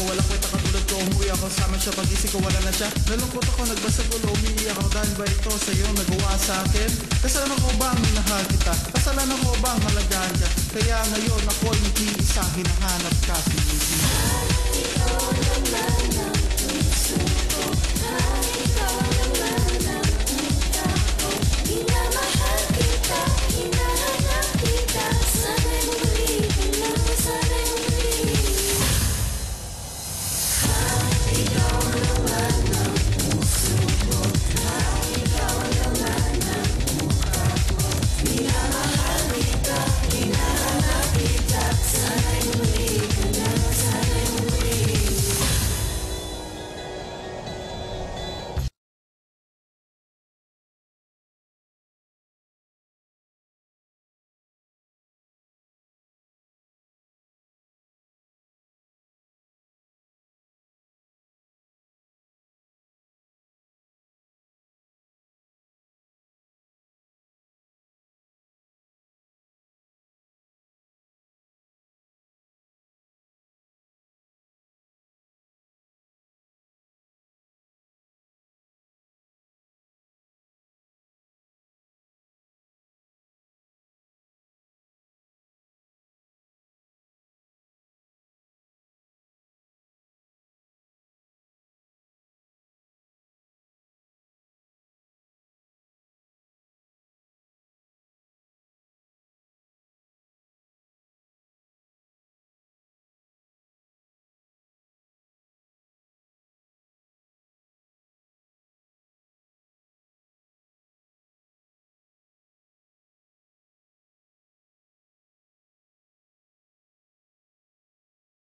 Walang kwenta katulad ko, umuwi ako sama siya. Pag-isip ko wala na siya. Nalungkot ako, nagbasag ulo, umiiyak ako. Dahil ba ito sa'yo nagawa sa akin? Kasalanan ko ba ang minahal kita? Kasalanan ko ba ang halagaan ka? Kaya ngayon ako'y nag-iisa, hinahanap ka, sinisip.